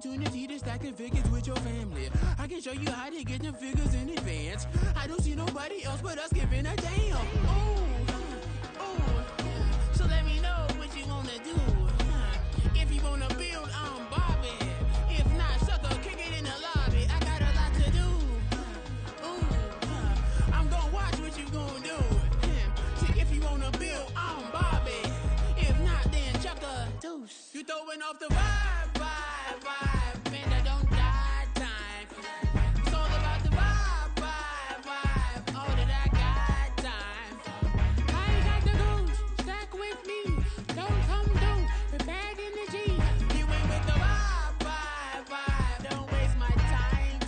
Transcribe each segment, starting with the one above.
opportunity to stack the figures with your family. I can show you how to get the figures in advance. I don't see nobody else but us giving a damn. So let me know what you wanna do. If you wanna build, I'm Bobby. If not, sucker, kick it in the lobby. I got a lot to do. I'm gonna watch what you gonna do. See, if you wanna build, I'm Bobby. If not, then chuck a deuce. You throwing off the vibe, vibe, vibe. Man, I don't die time. It's all about the vibe, vibe, vibe. All that I got time. I ain't got the goose. Stack with me. Don't come through with bad energy. You ain't with the vibe, vibe, vibe. Don't waste my time.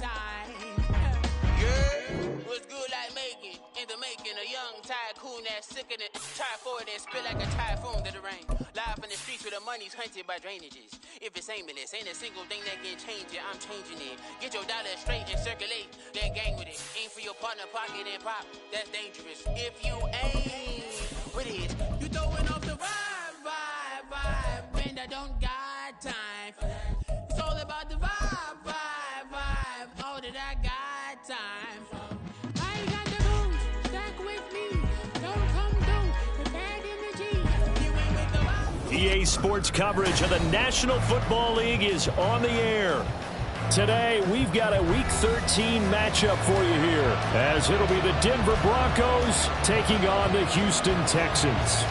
Yeah, what's good like making? In the making, a young tycoon that's sicker than try for it and spit like a typhoon to the rain. Live in the streets where the money's hunted by drainages. If it's aimless, ain't a single thing that can change it. I'm changing it. Get your dollar straight and circulate, then gang with it. Aim for your partner, pocket and pop. That's dangerous. If you aim with it, you throwing off the vibe, vibe, vibe. Man, I don't got time for that. It's all about the vibe, vibe, vibe. All that I got time for. I ain't got the goose. Stack with me. Don't come through with bad energy. You ain't with the vibe. EA Sports coverage of the National Football League is on the air. Today, we've got a Week 13 matchup for you here, as it'll be the Denver Broncos taking on the Houston Texans.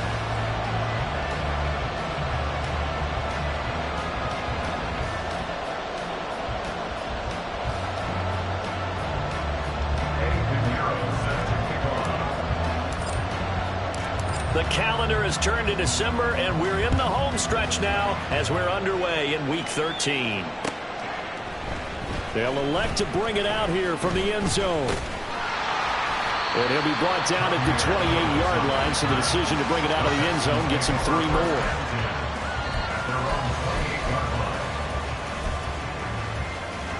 The calendar has turned to December, and we're in the home stretch now as we're underway in Week 13. They'll elect to bring it out here from the end zone. And he'll be brought down at the 28-yard line, so the decision to bring it out of the end zone gets him 3 more.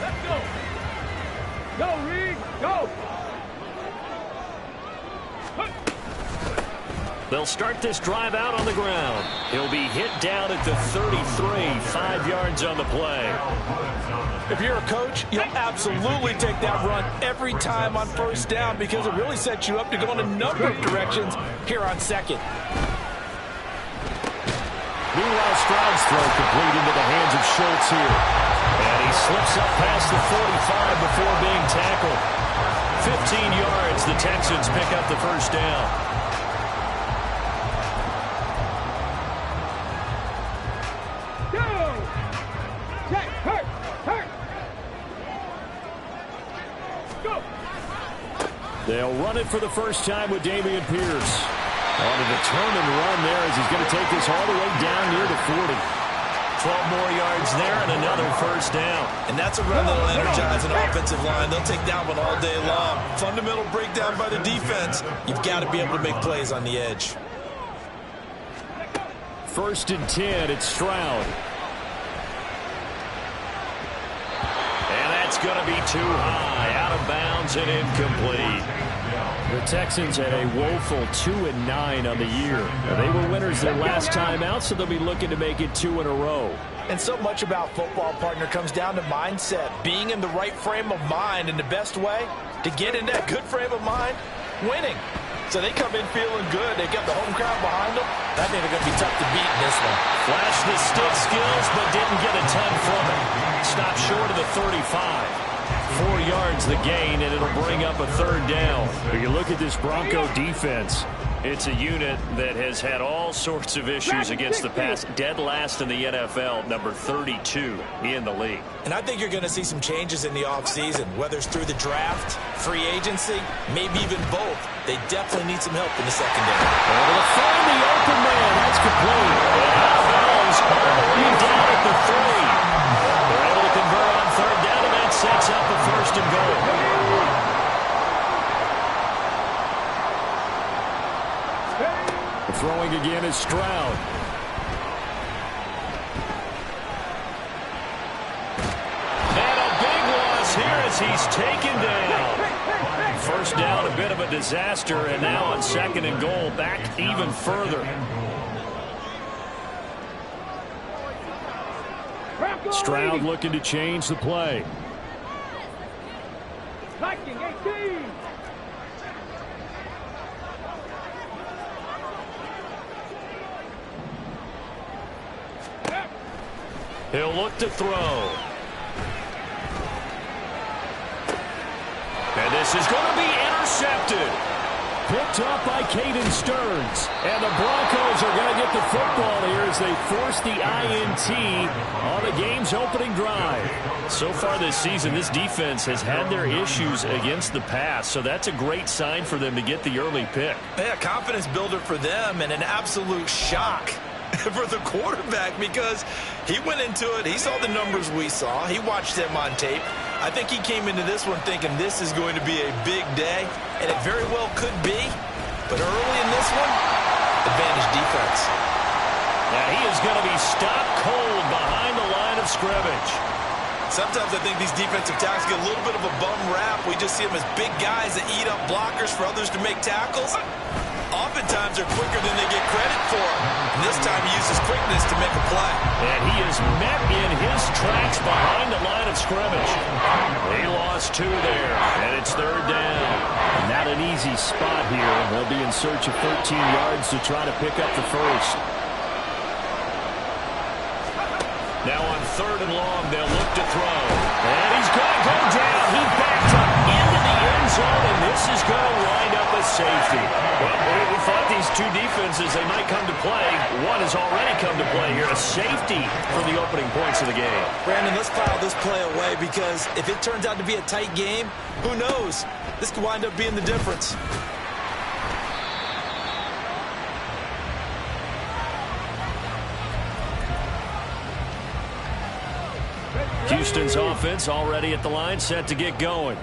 Let's go. Go, Reed. Go. They'll start this drive out on the ground. He'll be hit down at the 33, 5 yards on the play. If you're a coach, you'll absolutely take that run every time on first down because it really sets you up to go in a number of directions here on second. Meanwhile, Stroud's throw complete into the hands of Schultz here. And he slips up past the 45 before being tackled. 15 yards, the Texans pick up the first down. They'll run it for the first time with Dameon Pierce. On a determined run there as he's going to take this all the way down near the 40. 12 more yards there and another first down. And that's a run that'll energize an offensive line. They'll take that one all day long. Fundamental breakdown by the defense. You've got to be able to make plays on the edge. 1st and 10, it's Stroud. And that's going to be too high, out of bounds and incomplete. The Texans had a woeful 2-9 on the year. They were winners their last time out, so they'll be looking to make it 2 in a row. And so much about football, partner, comes down to mindset. Being in the right frame of mind, and the best way to get in that good frame of mind, winning. So they come in feeling good. They got the home crowd behind them. I think they're going to be tough to beat in this one. Flashed the stick skills, but didn't get a ton from it. Stopped short of the 35. 4 yards the gain, and it'll bring up a 3rd down. When you look at this Bronco defense, it's a unit that has had all sorts of issues against the pass. Dead last in the NFL, number 32 in the league. And I think you're going to see some changes in the offseason, whether it's through the draft, free agency, maybe even both. They definitely need some help in the secondary. Able to find the open man. That's complete. And out of bounds, all the way down at the 3. They're able to convert on 3rd down, and that sets up a 1st and goal. Throwing again is Stroud. And a big loss here as he's taken down. 1st down, a bit of a disaster, and now on 2nd and goal, back even further. Stroud looking to change the play. Liking 18. He'll look to throw. And this is going to be intercepted. Picked up by Caden Stearns. And the Broncos are going to get the football here as they force the INT on the game's opening drive. So far this season, this defense has had their issues against the pass, so that's a great sign for them to get the early pick. Yeah, confidence builder for them and an absolute shock for the quarterback because he went into it. He saw the numbers we saw. He watched them on tape. I think he came into this one thinking this is going to be a big day, and it very well could be. But early in this one, advantage defense. And he is going to be stopped cold behind the line of scrimmage. Sometimes I think these defensive tackles get a little bit of a bum rap. We just see them as big guys that eat up blockers for others to make tackles. Oftentimes they're quicker than they get credit for. And this time he uses quickness to make a play. And he is met in his tracks behind the line of scrimmage. He lost 2 there, and it's 3rd down. Not an easy spot here. They'll be in search of 13 yards to try to pick up the first. Now on 3rd and long, they'll look to throw. And he's going to go down. He backed up into the end zone, and this is going to wind up a safety. Well, we thought these two defenses, they might come to play. One has already come to play here. A safety for the opening points of the game. Brandon, let's file this play away because if it turns out to be a tight game, who knows? This could wind up being the difference. Houston's offense already at the line, set to get going.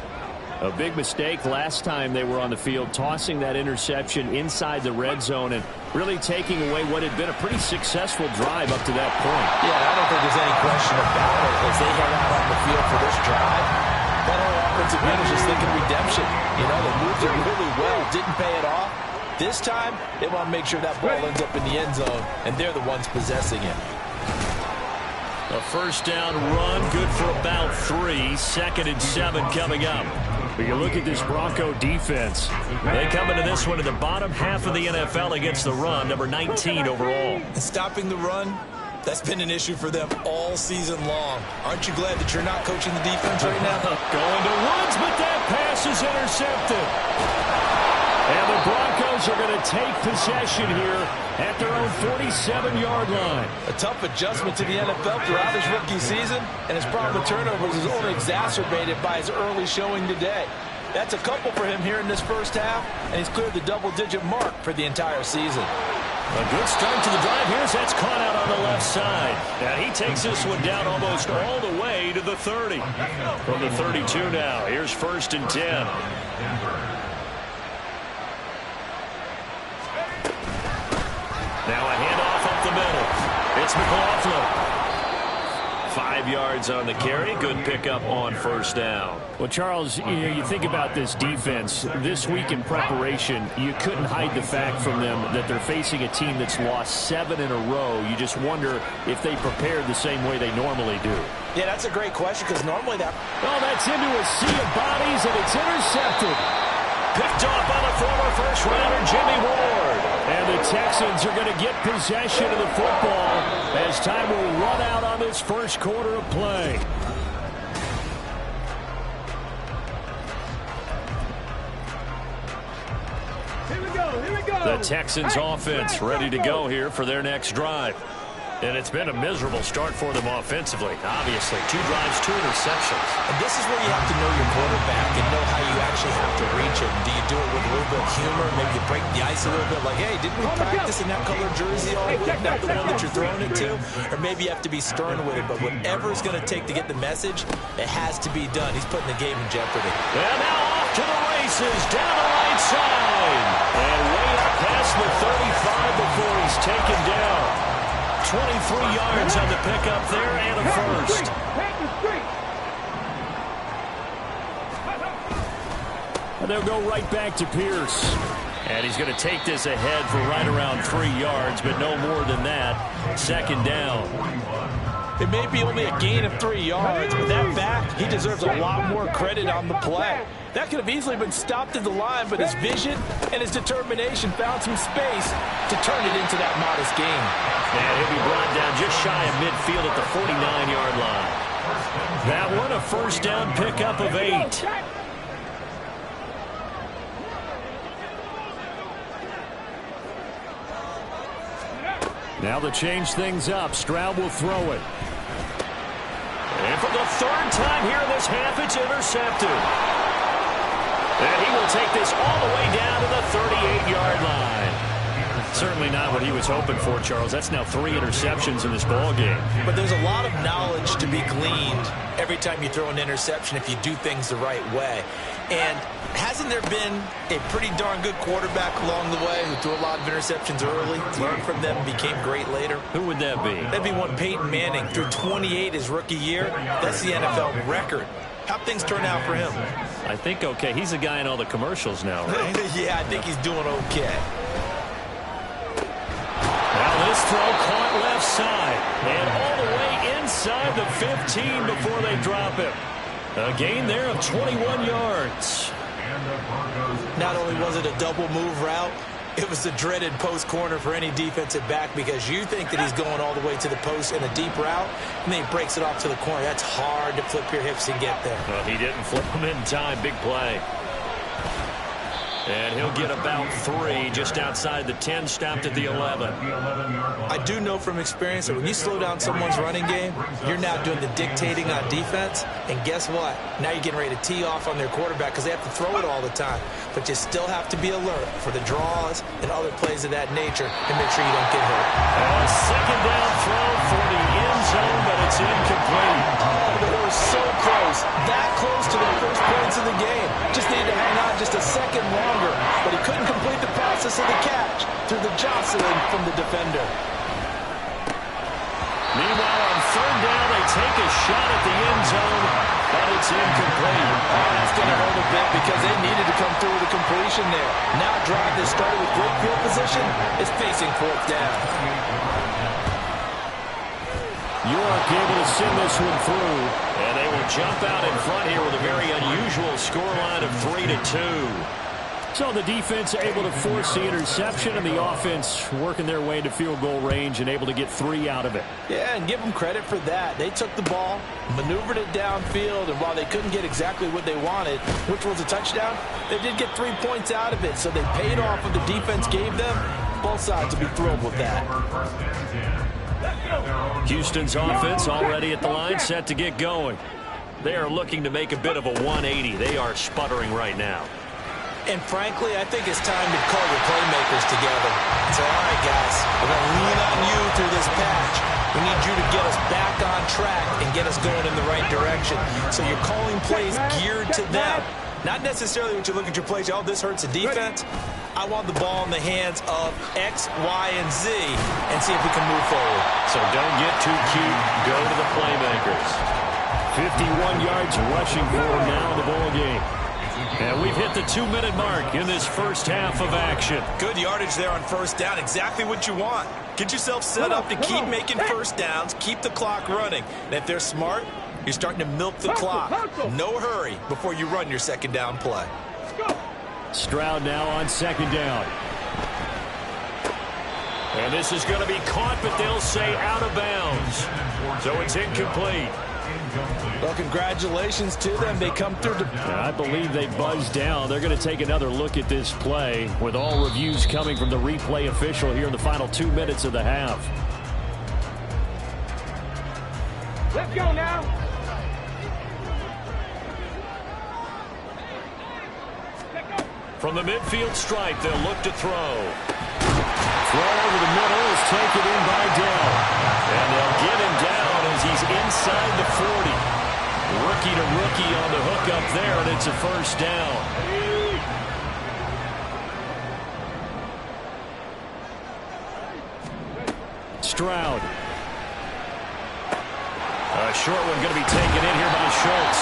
A big mistake last time they were on the field, tossing that interception inside the red zone and really taking away what had been a pretty successful drive up to that point. Yeah, I don't think there's any question about it. As they head out on the field for this drive, that whole offensive unit is just thinking redemption. You know, they moved it really well, didn't pay it off. This time, they want to make sure that ball ends up in the end zone, and they're the ones possessing it. A first down run, good for about 3. 2nd and 7 coming up. But you look at this Bronco defense. They come into this one in the bottom half of the NFL against the run, number 19 overall. And stopping the run, that's been an issue for them all season long. Aren't you glad that you're not coaching the defense right now? Going to Woods, but that pass is intercepted. And the Broncos are going to take possession here at their own 47-yard line. A tough adjustment to the NFL throughout his rookie season, and his problem with turnovers is only exacerbated by his early showing today. That's a couple for him here in this first half, and he's cleared the double-digit mark for the entire season. A good start to the drive. Here's that's caught out on the left side. And he takes this one down almost all the way to the 30. From the 32 now, here's 1st and 10. Now a handoff up the middle. It's McLaughlin. 5 yards on the carry. Good pickup on 1st down. Well, Charles, you think about this defense. This week in preparation, you couldn't hide the fact from them that they're facing a team that's lost 7 in a row. You just wonder if they prepared the same way they normally do. Yeah, that's a great question because normally that... Well, that's into a sea of bodies, and it's intercepted. Picked off by the former first-rounder Jimmy Ward. And the Texans are going to get possession of the football as time will run out on this first quarter of play. Here we go. The Texans offense ready to go here for their next drive. And it's been a miserable start for them offensively. Obviously, 2 drives, 2 interceptions. And this is where you have to know your quarterback and know how you actually have to reach him. Do you do it with a little bit of humor? Maybe you break the ice a little bit like, hey, didn't we practice in that color jersey all week? Not the one that you're throwing it to? Or maybe you have to be stern with it. But whatever it's going to take to get the message, it has to be done. He's putting the game in jeopardy. And now off to the races, down the right side. And way up past the 35 before he's taken down. 23 yards on the pickup there and a first. And they'll go right back to Pierce. And he's going to take this ahead for right around 3 yards, but no more than that. 2nd down. It may be only a gain of 3 yards, but that back, he deserves a lot more credit on the play. That could have easily been stopped at the line, but his vision and his determination found some space to turn it into that modest gain. And he'll be brought down just shy of midfield at the 49-yard line. That one a first down pickup of 8. Now to change things up, Stroud will throw it. And for the 3rd time here in this half, it's intercepted. And he will take this all the way down to the 38-yard line. Certainly not what he was hoping for, Charles. That's now 3 interceptions in this ball game. But there's a lot of knowledge to be gleaned every time you throw an interception if you do things the right way. And hasn't there been a pretty darn good quarterback along the way who threw a lot of interceptions early, learned from them, became great later? Who would that be? That'd be one Peyton Manning. Threw 28 his rookie year. That's the NFL record. How'd things turn out for him? I think okay. He's a guy in all the commercials now, right? Yeah, I think he's doing okay. Now this throw caught left side. And all the way inside the 15 before they drop him. A gain there of 21 yards. Not only was it a double move route, it was the dreaded post corner for any defensive back, because you think that he's going all the way to the post in a deep route, and then he breaks it off to the corner. That's hard to flip your hips and get there. Well, he didn't flip him in time. Big play. And he'll get about 3 just outside the 10, stopped at the 11. I do know from experience that when you slow down someone's running game, you're now doing the dictating on defense. And guess what? Now you're getting ready to tee off on their quarterback because they have to throw it all the time. But you still have to be alert for the draws and other plays of that nature and make sure you don't get hurt. A second down throw for the end zone, but it's incomplete. Oh, they were so close. That close to their first points of the game. Just needed to hang on just a second longer, but he couldn't complete the process of the catch through the jostling from the defender. Meanwhile, on 3rd down, they take a shot at the end zone, but it's incomplete. Oh, that's going to hurt a bit because they needed to come through with a completion there. Now a drive that started with great field position is facing 4th down. York able to send this one through, and they will jump out in front here with a very unusual scoreline of 3-2. So the defense able to force the interception, and the offense working their way into field goal range and able to get 3 out of it. Yeah, and give them credit for that. They took the ball, maneuvered it downfield, and while they couldn't get exactly what they wanted, which was a touchdown, they did get 3 points out of it. So they paid off what the defense gave them. Both sides will be thrilled with that. Houston's offense already at the line, set to get going. They are looking to make a bit of a 180. They are sputtering right now. And frankly, I think it's time to call your playmakers together. Say, all right, guys, we're going to lean on you through this patch. We need you to get us back on track and get us going in the right direction. So you're calling plays geared to them. Not necessarily what you look at your plays, oh, this hurts the defense. I want the ball in the hands of X, Y, and Z and see if we can move forward. So don't get too cute. Go to the playmakers. 51 yards rushing for him now in the ball game. And we've hit the 2-minute mark in this first half of action. Good yardage there on 1st down. Exactly what you want. Get yourself set up to keep making first downs, keep the clock running. And if they're smart, you're starting to milk the clock. No hurry before you run your 2nd down play. Stroud now on 2nd down. And this is going to be caught, but they'll say out of bounds. So it's incomplete. Well, congratulations to them. They come through. I believe they buzzed down. They're going to take another look at this play with all reviews coming from the replay official here in the final 2 minutes of the half. Let's go now. From the midfield stripe, they'll look to throw. Throw over the middle is taken in by Dell. And they'll get him down as he's inside the 40. Rookie to rookie on the hook up there, and it's a first down. Stroud. A short one going to be taken in here by Schultz.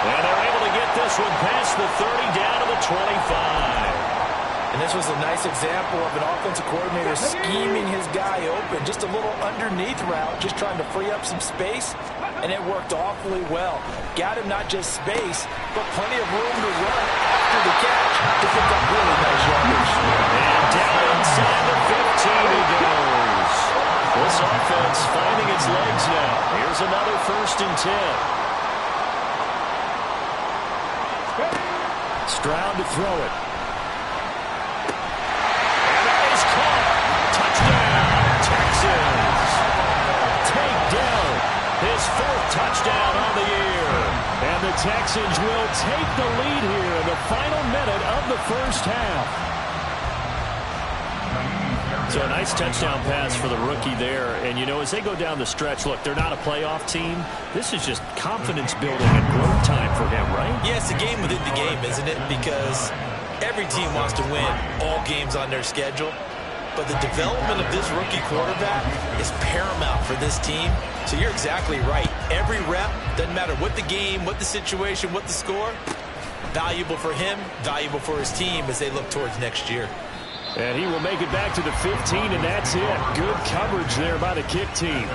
And they're able to get this one past the 30 down to the 25. And this was a nice example of an offensive coordinator scheming his guy open. Just a little underneath route, just trying to free up some space, and it worked awfully well. Got him not just space, but plenty of room to run after the catch to pick up really nice yardage. And down inside the 15 he goes. This offense finding its legs now. Here's another 1st and 10. Stroud to throw it. His 4th touchdown on the year. And the Texans will take the lead here in the final minute of the 1st half. So a nice touchdown pass for the rookie there. And, you know, as they go down the stretch, look, they're not a playoff team. This is just confidence building and growth time for him, right? Yeah, it's a game within the game, isn't it? Because every team wants to win all games on their schedule. But the development of this rookie quarterback is paramount for this team. So you're exactly right. Every rep, doesn't matter what the game, what the situation, what the score, valuable for him, valuable for his team as they look towards next year. And he will make it back to the 15, and that's it. Good coverage there by the kick team.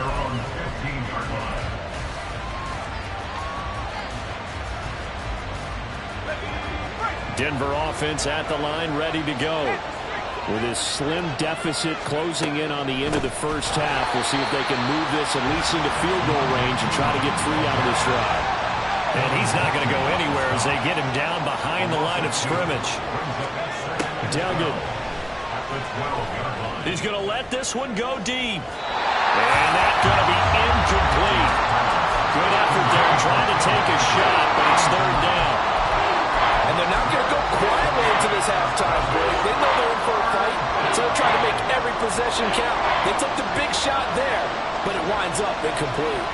Denver offense at the line, ready to go. With his slim deficit closing in on the end of the 1st half, we'll see if they can move this at least into field goal range and try to get 3 out of this drive. And he's not going to go anywhere as they get him down behind the line of scrimmage. Duggan. He's going to let this one go deep. And that's going to be incomplete. Good effort there trying to take a shot, but it's 3rd down. And they're not going to go quietly into this halftime break. They know they're in for a fight, so they're trying to make every possession count. They took the big shot there, but it winds up incomplete.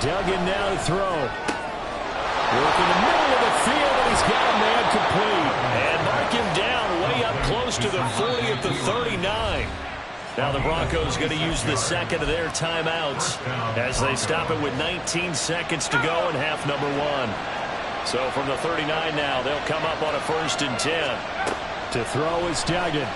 Duggan now to throw. Work in the middle of the field, and he's got a man complete. And mark him down way up close to the 40 at the 39. Now the Broncos going to use the 2nd of their timeouts as they stop it with 19 seconds to go in half number 1. So from the 39 now, they'll come up on a 1st and 10. To throw is Duggan.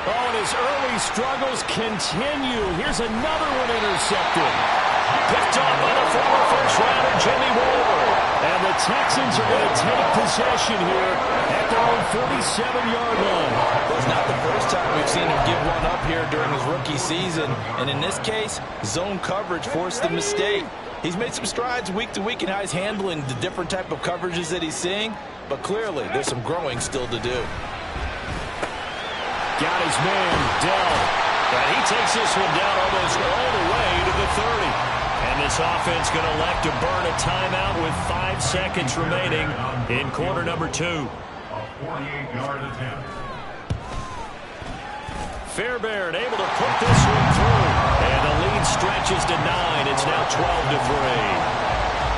Oh, and his early struggles continue. Here's another one intercepted. Picked off by the former 1st-rounder Jimmy Ward. And the Texans are going to take possession here at their own 47-yard line. Well, it's not the first time we've seen him give one up here during his rookie season. And in this case, zone coverage forced the mistake. He's made some strides week to week in how he's handling the different type of coverages that he's seeing. But clearly, there's some growing still to do. Got his man, Dell. And he takes this one down almost all the way to the 30. And this offense going to elect to burn a timeout with 5 seconds remaining in quarter number 2. A 48-yard attempt. Fairbairn able to put this one through. And the lead stretches to 9. It's now 12-3.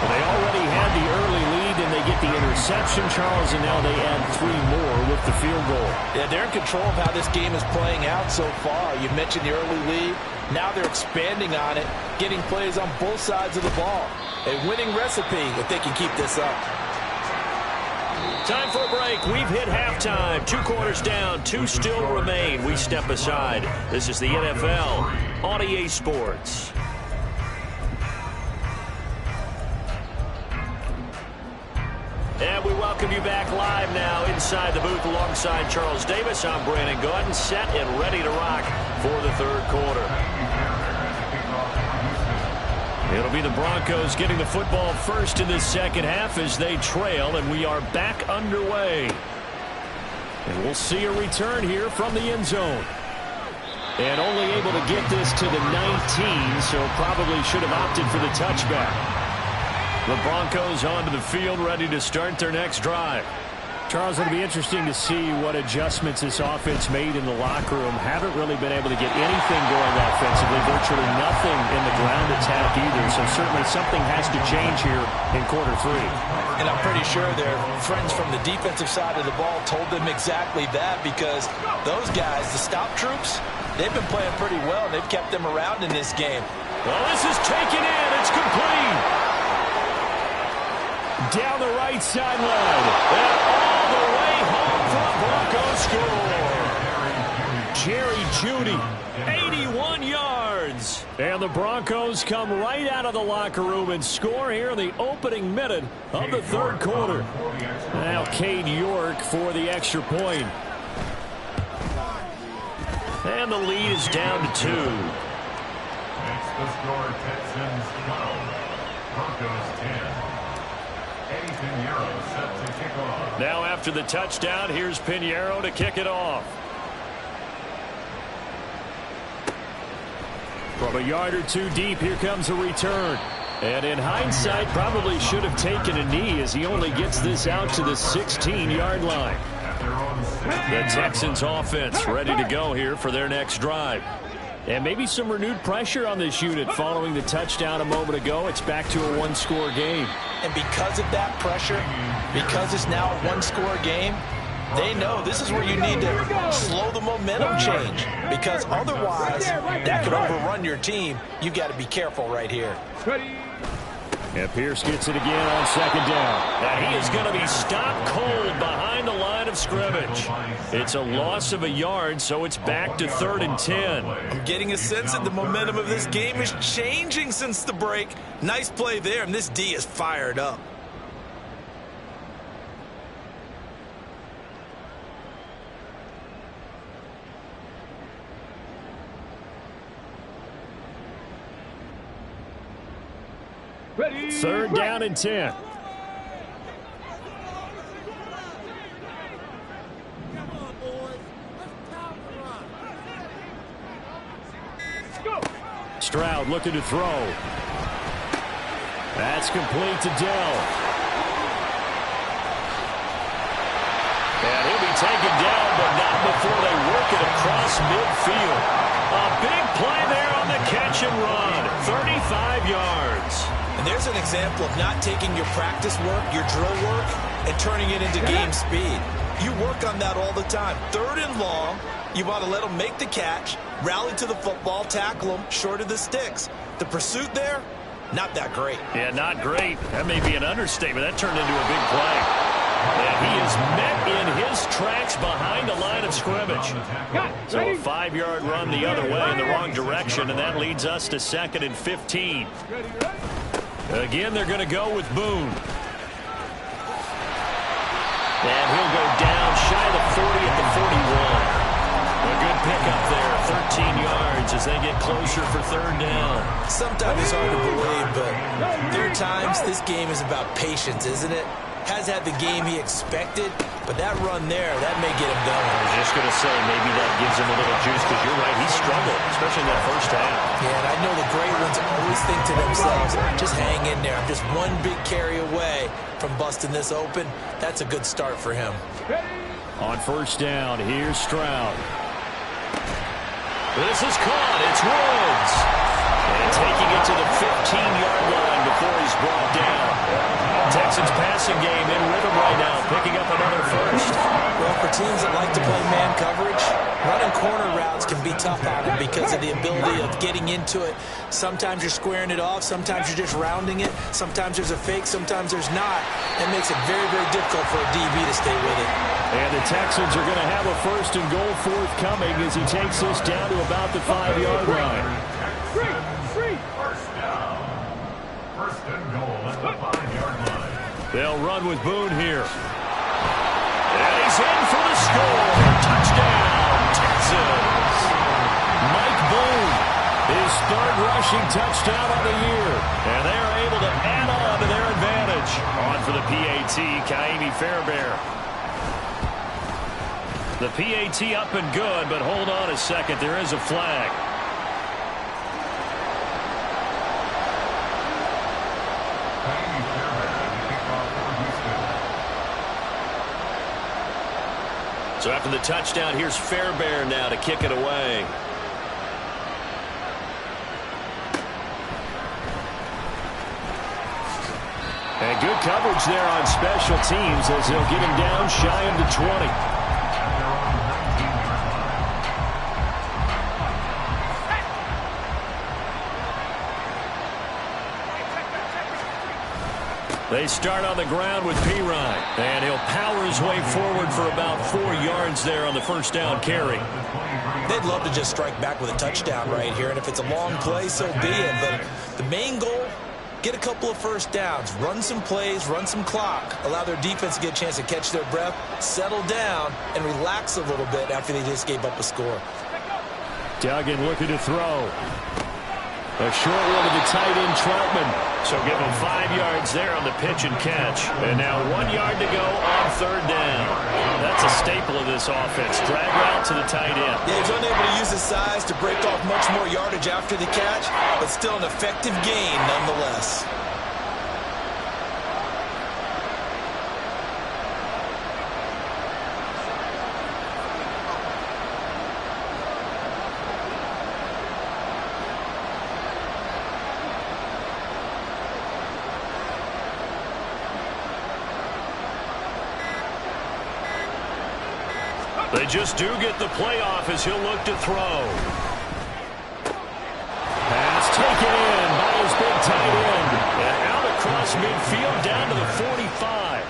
They already had the early lead, and they get the interception, Charles, and now they add 3 more with the field goal. Yeah, they're in control of how this game is playing out so far. You mentioned the early lead. Now they're expanding on it, getting plays on both sides of the ball. A winning recipe if they can keep this up. Time for a break. We've hit halftime. 2 quarters down, 2 still remain. We step aside. This is the NFL on EA Sports. And we welcome you back live now inside the booth alongside Charles Davis. I'm Brandon Gaudin, set and ready to rock for the 3rd quarter. It'll be the Broncos getting the football first in this 2nd half as they trail, and we are back underway. And we'll see a return here from the end zone. And only able to get this to the 19, so probably should have opted for the touchback. The Broncos onto the field, ready to start their next drive. Charles, it'll be interesting to see what adjustments this offense made in the locker room. Haven't really been able to get anything going offensively, virtually nothing in the ground attack either. So certainly something has to change here in quarter 3. And I'm pretty sure their friends from the defensive side of the ball told them exactly that, because those guys, the stop troops, they've been playing pretty well. They've kept them around in this game. Well, this is taken in. It's complete. Down the right sideline. And all the way home for a Bronco score. Jerry Jeudy, 81 yards. And the Broncos come right out of the locker room and score here in the opening minute of the third quarter. Now Cade York for the extra point. And the lead is down to 2. Makes the score Texans 12, Broncos 10. Eddie Pinheiro set to kick off. Now after the touchdown, here's Pinheiro to kick it off. From a yard or two deep, here comes a return. And in hindsight, probably should have taken a knee as he only gets this out to the 16-yard line. The Texans offense ready to go here for their next drive. And maybe some renewed pressure on this unit following the touchdown a moment ago. It's back to a one-score game. And because of that pressure, because it's now a one-score game, they know this is where you need to slow the momentum change. Because otherwise, that could overrun your team. You've got to be careful right here. And Pierce gets it again on second down. And he is going to be stopped cold behind the line of scrimmage. It's a loss of a yard, so it's back to 3rd and 10. I'm getting a sense that the momentum of this game is changing since the break. Nice play there, and this D is fired up. Ready. 3rd down and 10. Come on, boys. Let's power the run. Go. Stroud looking to throw. That's complete to Dell. And he'll be taken down, but not before they work it across midfield. A big play there on the catch and run. 35 yards. And there's an example of not taking your practice work, your drill work, and turning it into game speed. You work on that all the time. 3rd and long, you want to let them make the catch, rally to the football, tackle them short of the sticks. The pursuit there, not that great. Yeah, not great. That may be an understatement. That turned into a big play. And he is met in his tracks behind the line of scrimmage. So a 5-yard run the other way in the wrong direction, and that leads us to 2nd and 15. Again, they're going to go with Boone. And he'll go down shy of the 40 at the 41. A good pickup there, 13 yards as they get closer for 3rd down. Sometimes it's hard to believe, but there are times this game is about patience, isn't it? Has had the game he expected, but that run there, that may get him going. I was just going to say, maybe that gives him a little juice, because you're right, he struggled, especially in that first half. Yeah, and I know the great ones always think to themselves, just hang in there. I'm just one big carry away from busting this open. That's a good start for him. On 1st down, here's Stroud. This is caught. It's Woods. And taking it to the 15-yard line before he's brought down. Texans passing game in rhythm right now, picking up another first. Well, for teams that like to play man coverage, running corner routes can be tough on them because of the ability of getting into it. Sometimes you're squaring it off. Sometimes you're just rounding it. Sometimes there's a fake. Sometimes there's not. That makes it very, very difficult for a DB to stay with it. And the Texans are going to have a 1st and goal forthcoming as he takes this down to about the 5-yard line. First down. 1st and goal at the 5-yard line. They'll run with Boone here. And he's in for the score. Touchdown, Texans. Mike Boone, his 3rd rushing touchdown of the year. And they're able to add on to their advantage. On for the PAT, Kaimi Fairbairn. The PAT up and good, but hold on a second. There is a flag. So after the touchdown, here's Fairbairn now to kick it away. And good coverage there on special teams as they'll get him down shy of the 20. They start on the ground with Pirine, and he'll power his way forward for about 4 yards there on the first down carry. They'd love to just strike back with a touchdown right here, and if it's a long play, so be it. But the main goal, get a couple of first downs, run some plays, run some clock, allow their defense to get a chance to catch their breath, settle down, and relax a little bit after they just gave up a score. Duggan looking to throw. A short one to the tight end, Troutman. So give him 5 yards there on the pitch and catch. And now 1 yard to go on third down. That's a staple of this offense. Drag route to the tight end. Yeah, he's unable to use his size to break off much more yardage after the catch, but still an effective gain nonetheless. They just do get the playoff as he'll look to throw. Pass taken in by his big tight end. And out across midfield down to the 45.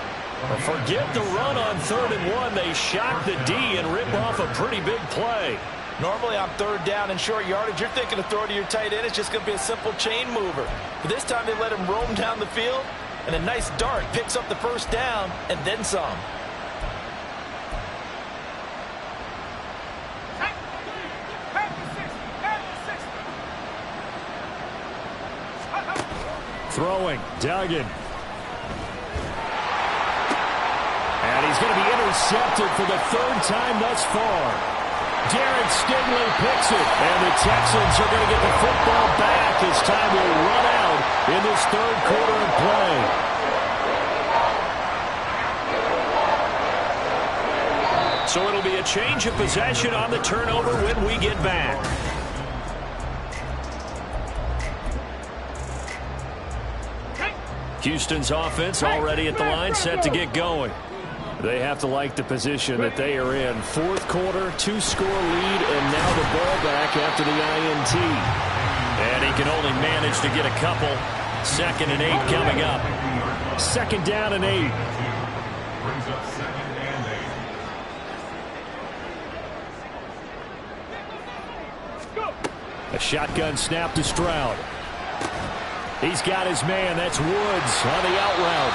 But forget the run on 3rd and 1. They shock the D and rip off a pretty big play. Normally on third down and short yardage, you're thinking of throwing to your tight end. It's just going to be a simple chain mover. But this time they let him roam down the field, and a nice dart picks up the first down and then some. Throwing, Duggan. And he's going to be intercepted for the 3rd time thus far. Derek Stingley picks it, and the Texans are going to get the football back as time will run out in this 3rd quarter of play. So it'll be a change of possession on the turnover when we get back. Houston's offense already at the line, set to get going. They have to like the position that they are in. 4th quarter, 2-score lead, and now the ball back after the INT. And he can only manage to get a couple. 2nd and 8 coming up. 2nd down and 8. Brings up 2nd and 8. A shotgun snap to Stroud. He's got his man. That's Woods on the out route.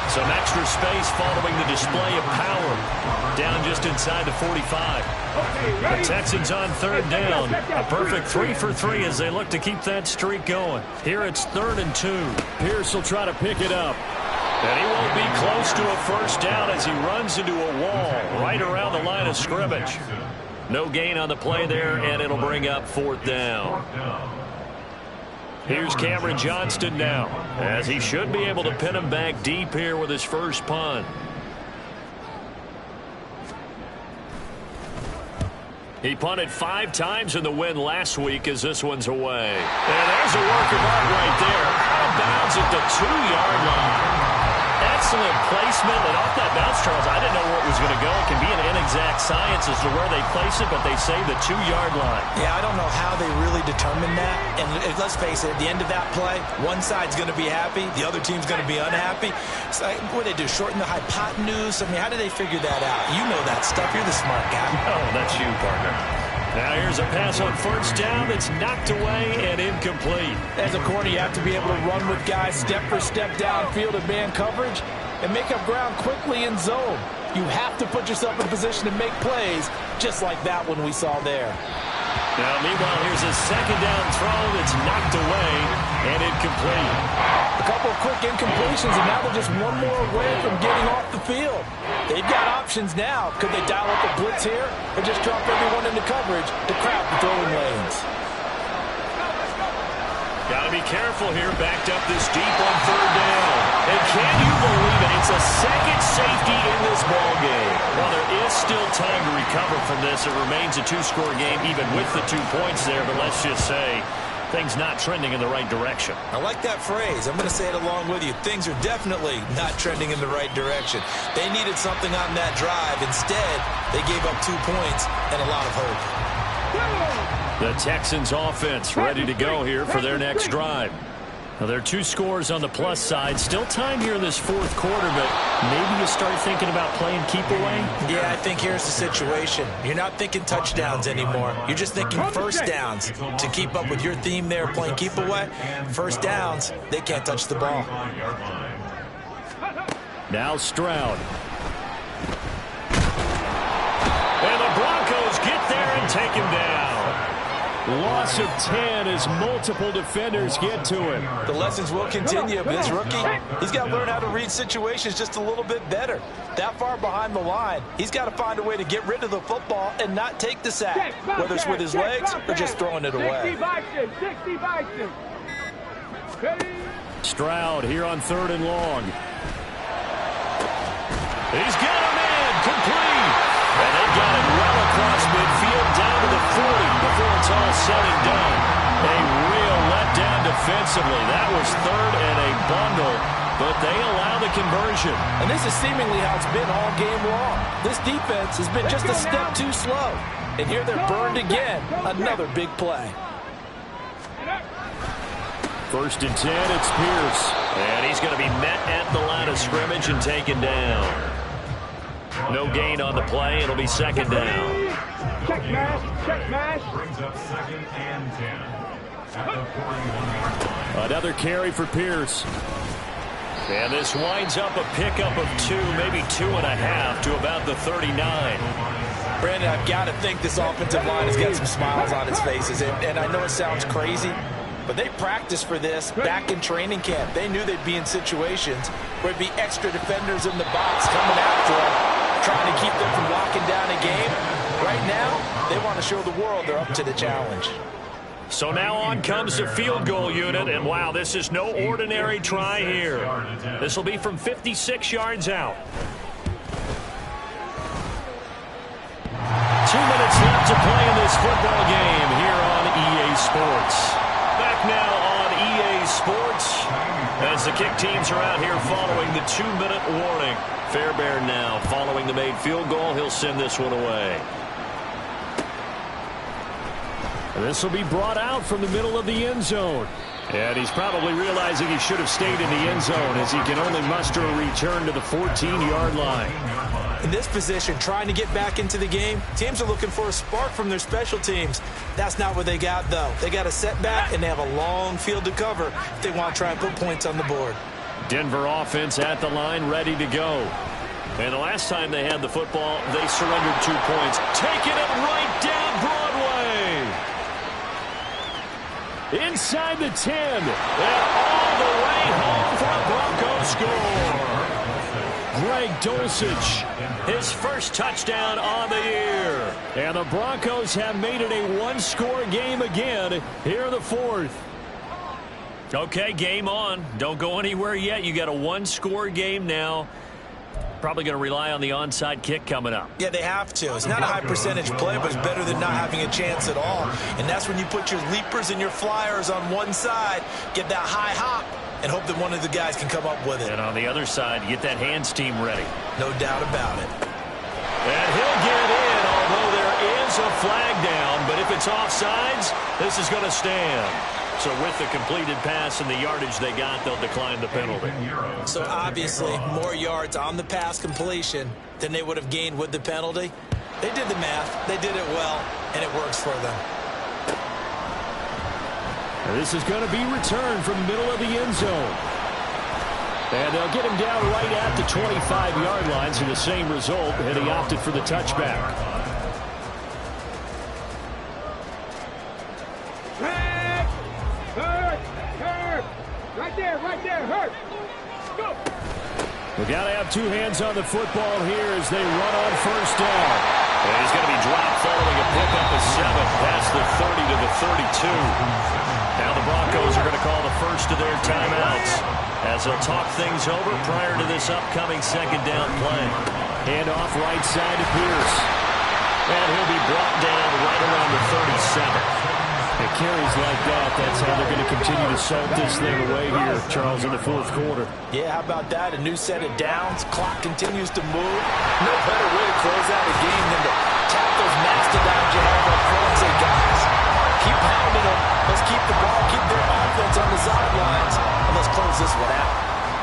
Some extra space following the display of power. Down just inside the 45. The Texans on 3rd down. A perfect 3 for 3 as they look to keep that streak going. Here it's 3rd and 2. Pierce will try to pick it up. And he won't be close to a first down as he runs into a wall right around the line of scrimmage. No gain on the play there, and it'll bring up 4th down. Here's Cameron Johnston now, as he should be able to pin him back deep here with his first punt. He punted 5 times in the win last week as this one's away. And there's a work of art right there. Out of bounds at the 2-yard line. Excellent placement, and off that bounce, Charles, I didn't know where it was going to go. It can be an inexact science as to where they place it, but they say the 2-yard line. Yeah, I don't know how they really determine that. And let's face it, at the end of that play, one side's going to be happy, the other team's going to be unhappy. So what do they do, shorten the hypotenuse? I mean, how do they figure that out? You know that stuff. You're the smart guy. Oh, that's you, partner. Now here's a pass on first down that's knocked away and incomplete. As a corner, you have to be able to run with guys step for step downfield in man coverage and make up ground quickly in zone. You have to put yourself in position to make plays, just like that one we saw there. Now, meanwhile, here's a 2nd down throw that's knocked away and incomplete. A couple of quick incompletions, and now they're just one more away from getting off the field. They've got options now. Could they dial up a blitz here or just drop everyone into coverage to crowd the throwing lanes? Got to be careful here, backed up this deep on 3rd down. And can you believe it? It's a 2nd safety in this ball game. While there is still time to recover from this, it remains a 2-score game even with the 2 points there. But let's just say things not trending in the right direction. I like that phrase. I'm going to say it along with you. Things are definitely not trending in the right direction. They needed something on that drive. Instead, they gave up 2 points and a lot of hope. The Texans offense ready to go here for their next drive. Well, there are 2 scores on the plus side. Still time here in this fourth quarter, but maybe you start thinking about playing keep away? Yeah, I think here's the situation. You're not thinking touchdowns anymore. You're just thinking first downs. To keep up with your theme there, playing keep away, first downs, they can't touch the ball. Now Stroud. And the Broncos get there and take him down. Loss of 10 as multiple defenders get to him. The lessons will continue, but this rookie, he's got to learn how to read situations just a little bit better. That far behind the line, he's got to find a way to get rid of the football and not take the sack, whether it's with his legs or just throwing it away. Stroud here on 3rd and long. He's got him in, complete. And they got it well across midfield down to the 40 before it's all said and done. A real letdown defensively. That was 3rd and a bundle, but they allow the conversion. And this is seemingly how it's been all game long. This defense has been just a step too slow. And here they're burned again. Another big play. 1st and 10, it's Pierce. And he's going to be met at the line of scrimmage and taken down. No gain on the play. It'll be 2nd down. Check mash. Brings up 2nd and 10 at the 41-yard line. Another carry for Pierce. And this winds up a pickup of 2, maybe 2.5 to about the 39. Brandon, I've got to think this offensive line has got some smiles on its faces. And I know it sounds crazy, but they practiced for this back in training camp. They knew they'd be in situations where there'd be extra defenders in the box coming after them, trying to keep them from locking down a game. Right now, they want to show the world they're up to the challenge. So now on comes the field goal unit, and wow, this is no ordinary try here. This will be from 56 yards out. 2 minutes left to play in this football game here on EA Sports. Back now on EA Sports as the kick teams are out here following the 2-minute warning. Fairbairn now following the made field goal. He'll send this one away. This will be brought out from the middle of the end zone. And he's probably realizing he should have stayed in the end zone as he can only muster a return to the 14-yard line. In this position, trying to get back into the game, teams are looking for a spark from their special teams. That's not what they got, though. They got a setback, and they have a long field to cover if they want to try and put points on the board. Denver offense at the line, ready to go. And the last time they had the football, they surrendered 2 points. Taking it right down Broadway. Inside the 10. And all the way home for a Broncos score. Greg Dulcich, his first touchdown on the year. And the Broncos have made it a 1-score game again here in the 4th. Okay, game on. Don't go anywhere yet. You got a 1-score game now. Probably going to rely on the onside kick coming up. Yeah, they have to. It's not a high percentage play, but it's better than not having a chance at all. And that's when you put your leapers and your flyers on one side, get that high hop, and hope that one of the guys can come up with it. And on the other side, get that hands team ready. No doubt about it. And he'll get in, although there is a flag down. But if it's offsides, this is going to stand. So with the completed pass and the yardage they got, they'll decline the penalty. So obviously, more yards on the pass completion than they would have gained with the penalty. They did the math. They did it well, and it works for them. And this is going to be returned from the middle of the end zone. And they'll get him down right at the 25-yard line, so the same result, and he opted for the touchback. Right there, hurt. Go. We got to have 2 hands on the football here as they run on first down. And he's going to be dropped following a pickup of 7 past the 30 to the 32. Now the Broncos are going to call the first of their timeouts as they'll talk things over prior to this upcoming 2nd down play. Hand off right side to Pierce. And he'll be brought down right around the 37. It carries like that. That's how they're going to continue to salt this thing away here, Charles, in the 4th quarter. Yeah, how about that? A new set of downs. Clock continues to move. No better way to close out a game than to tap those mastodons you have up front and say, guys, keep pounding them. Let's keep the ball, keep their offense on the sidelines.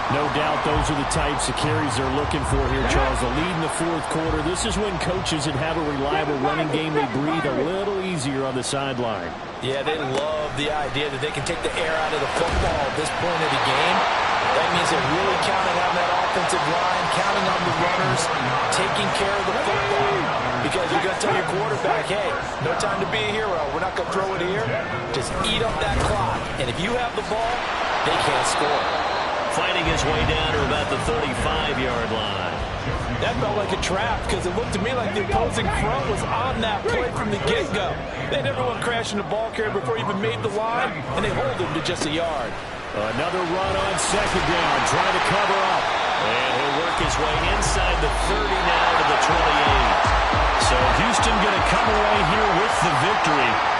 No doubt those are the types of carries they're looking for here, Charles. The lead in the fourth quarter. This is when coaches that have a reliable running game, they breathe a little easier on the sideline. Yeah, they love the idea that they can take the air out of the football at this point of the game. That means they're really counting on that offensive line, counting on the runners, taking care of the football. Because you're going to tell your quarterback, hey, no time to be a hero. We're not going to throw it here. Just eat up that clock. And if you have the ball, they can't score. Fighting his way down to about the 35-yard line. That felt like a trap because it looked to me like the opposing front was on that play from the get-go. They had everyone crashing the ball carrier before he even made the line, and they hold him to just a yard. Another run on second down, trying to cover up. And he'll work his way inside the 30 now to the 28. So Houston going to come away here with the victory.